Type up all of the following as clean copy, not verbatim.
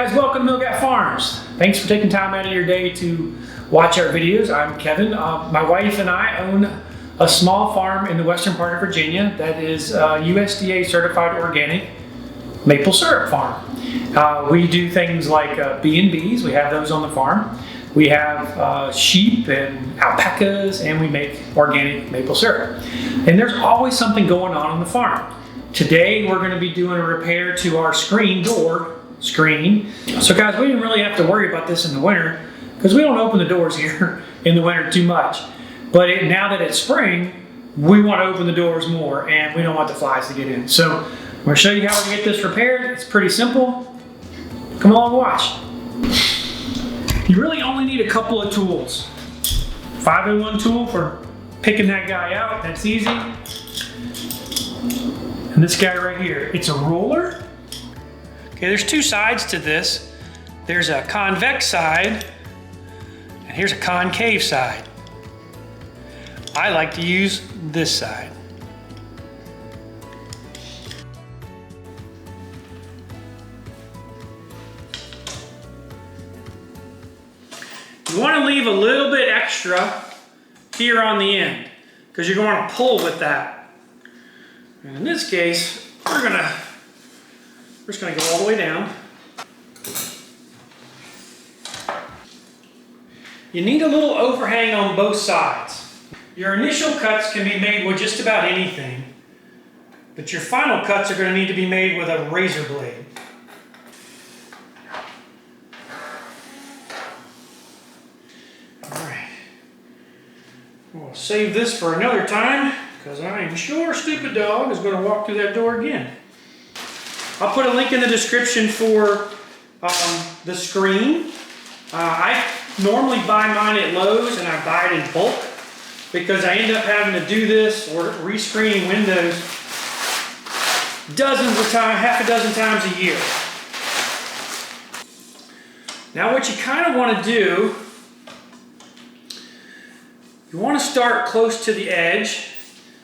guys, welcome to Milgat Farms. Thanks for taking time out of your day to watch our videos. I'm Kevin. My wife and I own a small farm in the western part of Virginia that is USDA certified organic maple syrup farm. We do things like B&Bs. We have those on the farm. We have sheep and alpacas, and we make organic maple syrup. And there's always something going on the farm. Today we're going to be doing a repair to our door screen. So guys, we didn't really have to worry about this in the winter because we don't open the doors here in the winter too much. But now that it's spring, we want to open the doors more and we don't want the flies to get in. So I'm going to show you how to get this repaired. It's pretty simple. Come along and watch. You really only need a couple of tools. 5-in-1 tool for picking that guy out, that's easy. And this guy right here, it's a roller. Okay, there's two sides to this. There's a convex side, and here's a concave side. I like to use this side. You want to leave a little bit extra here on the end, because you're going to pull with that. And in this case, we're just going to go all the way down. You need a little overhang on both sides. Your initial cuts can be made with just about anything, but your final cuts are going to need to be made with a razor blade. Alright. We'll save this for another time, because I am sure Stupid Dog is going to walk through that door again. I'll put a link in the description for the screen. I normally buy mine at Lowe's and I buy it in bulk because I end up having to do this or rescreening windows dozens of times, half a dozen times a year. Now what you kind of want to do, you want to start close to the edge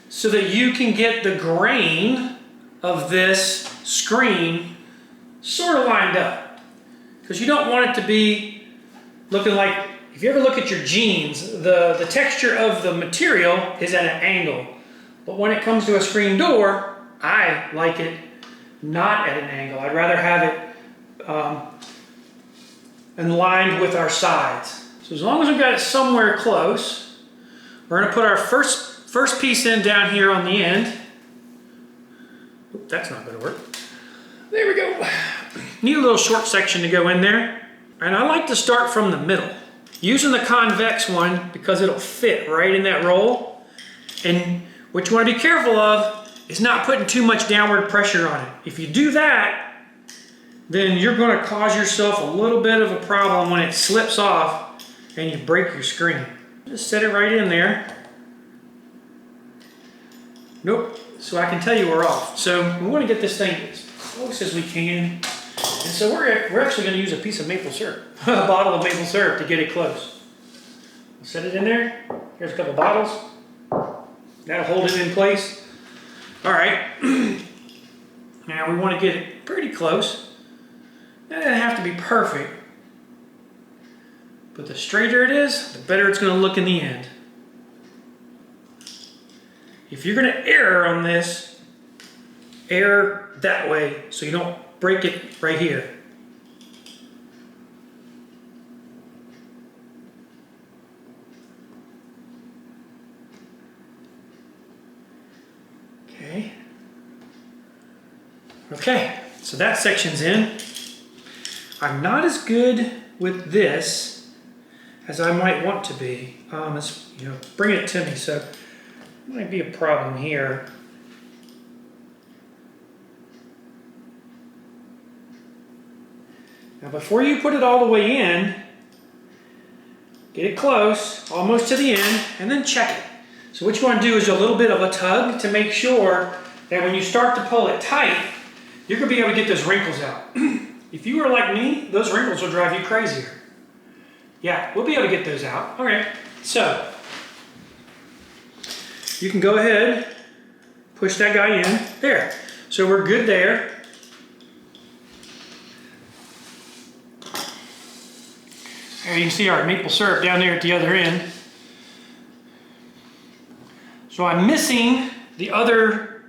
so that you can get the grain of this screen sort of lined up, because you don't want it to be looking like, if you ever look at your jeans, the texture of the material is at an angle, but when it comes to a screen door, I like it not at an angle. I'd rather have it aligned with our sides. So as long as we've got it somewhere close, we're going to put our first piece in down here on the end. Oop, that's not going to work. There we go. Need a little short section to go in there. And I like to start from the middle. Using the convex one because it'll fit right in that roll. And what you want to be careful of is not putting too much downward pressure on it. If you do that, then you're going to cause yourself a little bit of a problem when it slips off and you break your screen. Just set it right in there. Nope. So I can tell you we're off. So we want to get this thing as close as we can. And so we're actually going to use a piece of maple syrup, a bottle of maple syrup to get it close. We'll set it in there. Here's a couple bottles. That'll hold it in place. All right. Now we want to get it pretty close. It doesn't have to be perfect. But the straighter it is, the better it's going to look in the end. If you're going to err on this, err that way so you don't break it right here. Okay. Okay, so that section's in. I'm not as good with this as I might want to be. Bring it to me. So might be a problem here. Now before you put it all the way in, get it close, almost to the end, and then check it. So what you want to do is a little bit of a tug to make sure that when you start to pull it tight, you're going to be able to get those wrinkles out. If you are like me, those wrinkles will drive you crazier. Yeah, we'll be able to get those out. Okay, so you can go ahead, push that guy in. There. So we're good there. There you can see our maple syrup down there at the other end. So I'm missing the other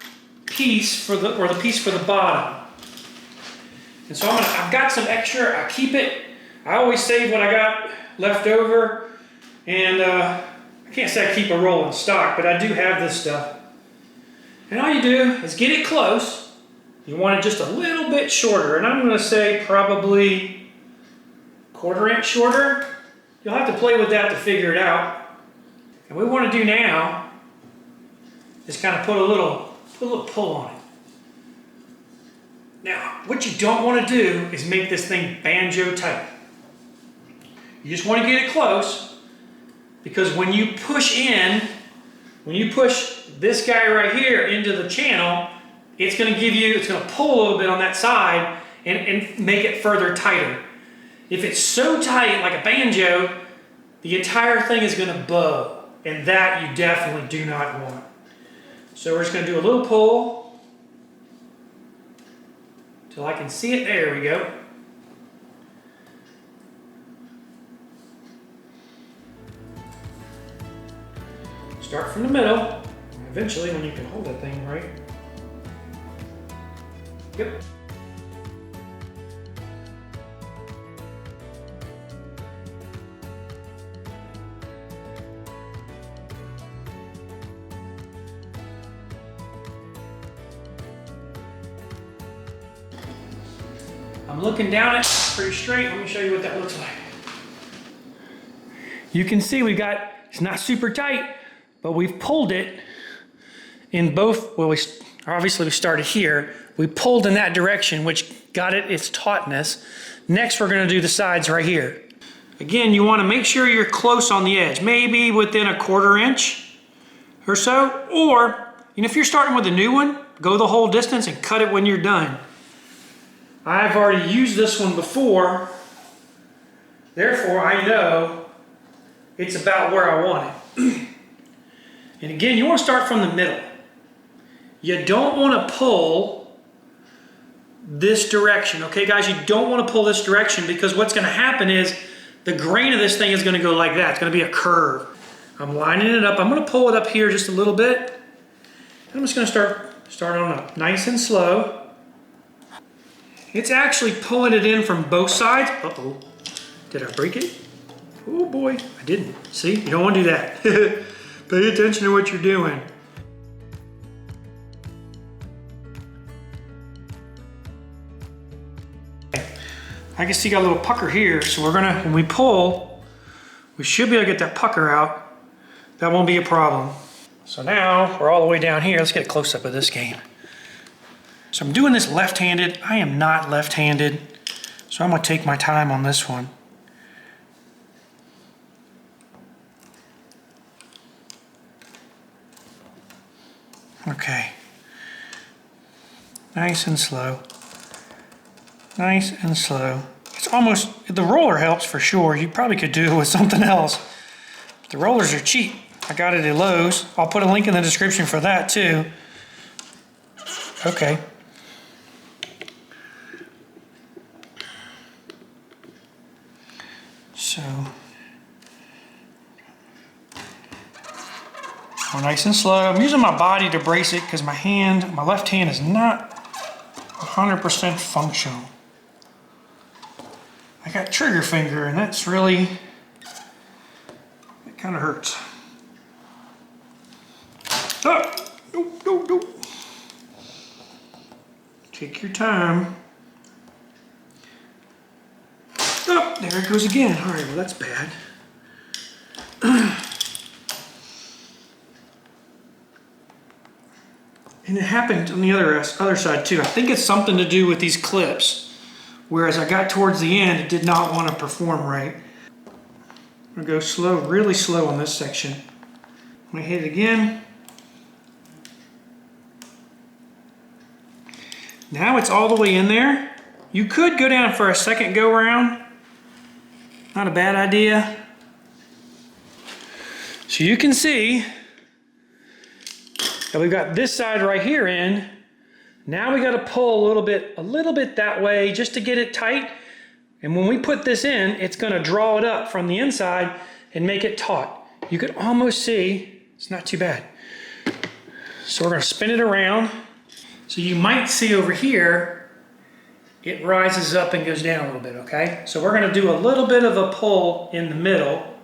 piece for the piece for the bottom. And so I've got some extra, I keep it. I always save what I got left over. And I can't say I keep a roll in stock, but I do have this stuff. And all you do is get it close. You want it just a little bit shorter. And I'm gonna say probably 1/4 inch shorter. You'll have to play with that to figure it out. And what we want to do now is kind of put a little pull on it. Now, what you don't want to do is make this thing banjo tight. You just want to get it close, because when you push this guy right here into the channel, it's going to pull a little bit on that side and make it further tighter. If it's so tight, like a banjo, the entire thing is going to bow, and that you definitely do not want. So we're just going to do a little pull till I can see it. There we go. Start from the middle, and eventually when you can hold that thing right. Yep. I'm looking down it pretty straight. Let me show you what that looks like. You can see it's not super tight, but we've pulled it in both, well, obviously we started here. We pulled in that direction, which got it its tautness. Next, we're gonna do the sides right here. Again, you wanna make sure you're close on the edge, maybe within 1/4 inch or so, or if you're starting with a new one, go the whole distance and cut it when you're done. I've already used this one before, therefore I know it's about where I want it. And again, you want to start from the middle. You don't want to pull this direction, okay guys? You don't want to pull this direction, because what's going to happen is the grain of this thing is going to go like that. It's going to be a curve. I'm lining it up. I'm going to pull it up here just a little bit. And I'm just going to start on up, nice and slow. It's actually pulling it in from both sides. Uh-oh, did I break it? Oh boy, I didn't. See, you don't want to do that. Pay attention to what you're doing. I can see you got a little pucker here, so when we pull, we should be able to get that pucker out. That won't be a problem. So now we're all the way down here. Let's get a close up of this game. So I'm doing this left-handed. I am not left-handed, so I'm gonna take my time on this one. Okay. Nice and slow. Nice and slow. It's almost, the roller helps for sure. You probably could do it with something else. The rollers are cheap. I got it at Lowe's. I'll put a link in the description for that too. Okay. So, we're nice and slow. I'm using my body to brace it because my left hand is not 100% functional. I got trigger finger, and that's really, it kind of hurts. Oh, no. Take your time. Oh, there it goes again. All right, well, that's bad. And it happened on the other side too. I think it's something to do with these clips. Whereas I got towards the end, it did not want to perform right. I'm gonna go slow, really slow on this section. I'm gonna hit it again. Now it's all the way in there. You could go down for a second go round. Not a bad idea. So you can see that we've got this side right here in. Now we got to pull a little bit that way just to get it tight. And when we put this in, it's gonna draw it up from the inside and make it taut. You can almost see, it's not too bad. So we're gonna spin it around. So you might see over here, it rises up and goes down a little bit, okay? So we're gonna do a little bit of a pull in the middle,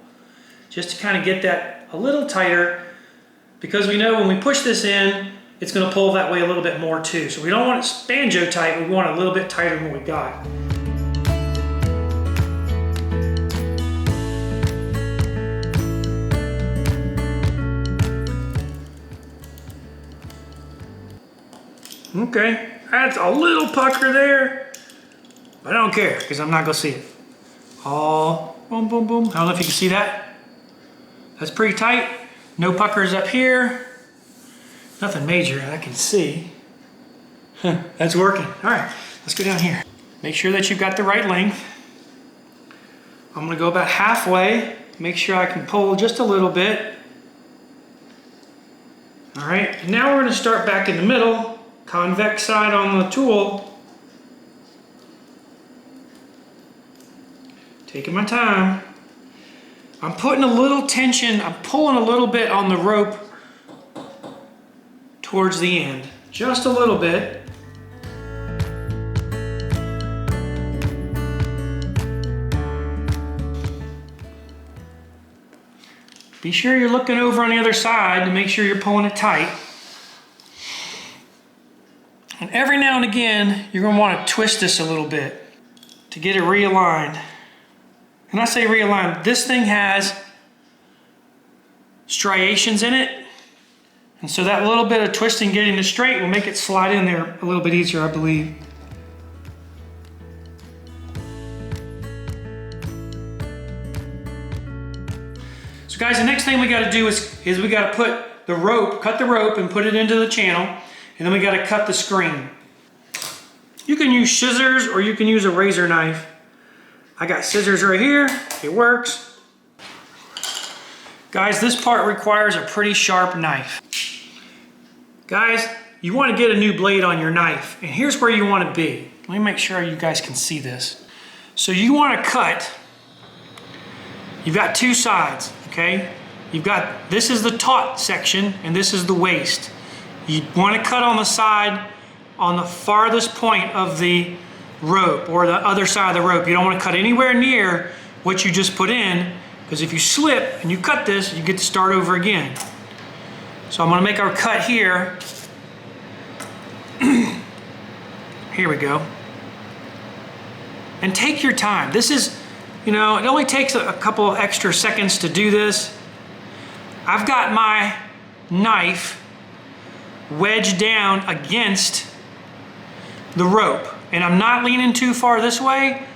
just to kind of get that a little tighter, because we know when we push this in, it's gonna pull that way a little bit more too. So we don't want it banjo tight, we want it a little bit tighter than what we got. Okay, that's a little pucker there, but I don't care because I'm not gonna see it. All boom, boom, boom. I don't know if you can see that. That's pretty tight. No puckers up here. Nothing major I can see. That's working. All right, let's go down here. Make sure that you've got the right length. I'm gonna go about halfway. Make sure I can pull just a little bit. All right, and now we're gonna start back in the middle. Convex side on the tool. Taking my time. I'm putting a little tension, I'm pulling a little bit on the rope towards the end. Just a little bit. Be sure you're looking over on the other side to make sure you're pulling it tight. And every now and again, you're going to want to twist this a little bit to get it realigned. And I say realigned, this thing has striations in it. And so that little bit of twisting getting it straight will make it slide in there a little bit easier, I believe. So guys, the next thing we got to do is we got to put the rope, cut the rope and put it into the channel. And then we got to cut the screen. You can use scissors or you can use a razor knife. I got scissors right here. It works. Guys, this part requires a pretty sharp knife. Guys, you want to get a new blade on your knife. And here's where you want to be. Let me make sure you guys can see this. So you want to cut. You've got two sides, okay? You've got, this is the taut section and this is the waist. You want to cut on the side on the farthest point of the rope or the other side of the rope. You don't want to cut anywhere near what you just put in, because if you slip and you cut this, you get to start over again. So I'm going to make our cut here. Here we go. And take your time. This is, you know, it only takes a couple extra seconds to do this. I've got my knife wedged down against the rope, and I'm not leaning too far this way,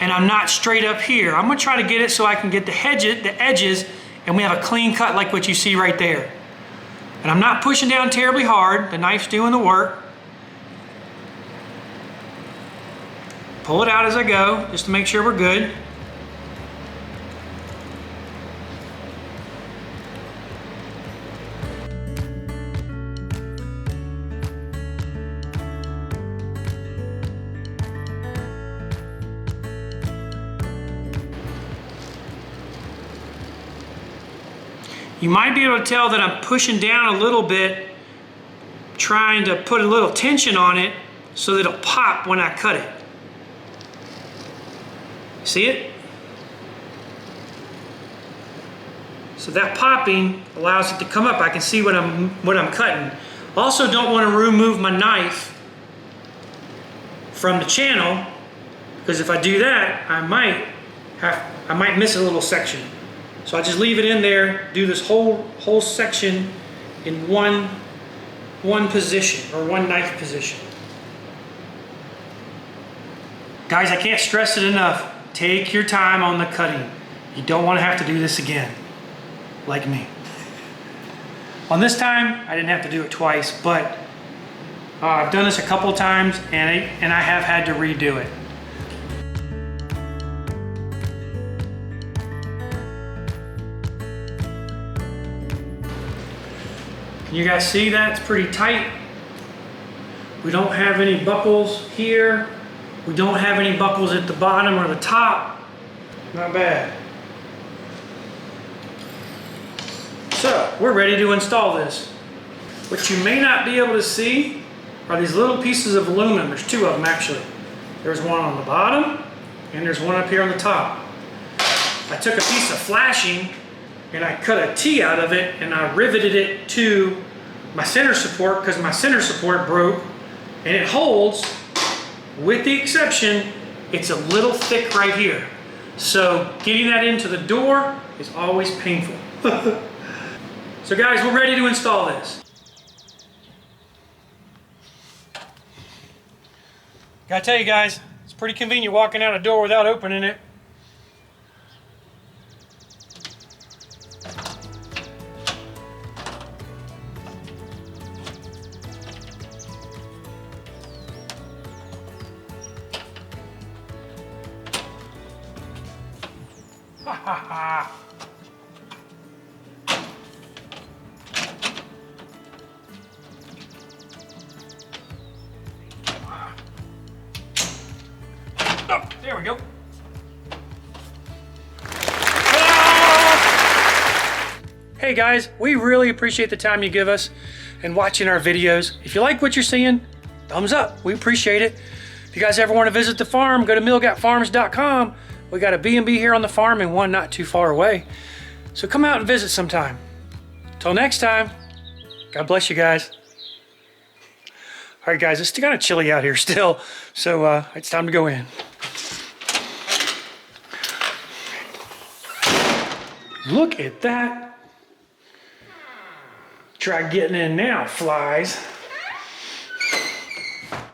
and I'm not straight up here. I'm gonna try to get it so I can get the edges, and we have a clean cut like what you see right there. And I'm not pushing down terribly hard. The knife's doing the work. Pull it out as I go, just to make sure we're good. You might be able to tell that I'm pushing down a little bit, trying to put a little tension on it so that it'll pop when I cut it. See it? So that popping allows it to come up. I can see what I'm cutting. Also, don't want to remove my knife from the channel, because if I do that, I might miss a little section. So I just leave it in there, do this whole section in one position, or one knife position. Guys, I can't stress it enough. Take your time on the cutting. You don't want to have to do this again, like me. On this time, I didn't have to do it twice, but I've done this a couple of times, and I have had to redo it. You guys see that? It's pretty tight. We don't have any buckles here We don't have any buckles at the bottom or the top. Not bad. So, we're ready to install this. What you may not be able to see are these little pieces of aluminum. There's two of them actually. There's one on the bottom and there's one up here on the top. I took a piece of flashing and I cut a T out of it and I riveted it to my center support because my center support broke, and it holds, with the exception, it's a little thick right here. So getting that into the door is always painful. So guys, we're ready to install this. Gotta tell you guys, it's pretty convenient walking out a door without opening it. Ha ha ha. Oh, there we go. Hey guys, we really appreciate the time you give us and watching our videos. If you like what you're seeing, thumbs up. We appreciate it. If you guys ever want to visit the farm, go to milgatfarms.com. We got a B&B here on the farm and one not too far away. So come out and visit sometime. Till next time, God bless you guys. All right guys, it's kind of chilly out here still, so it's time to go in. Look at that. Try getting in now, flies.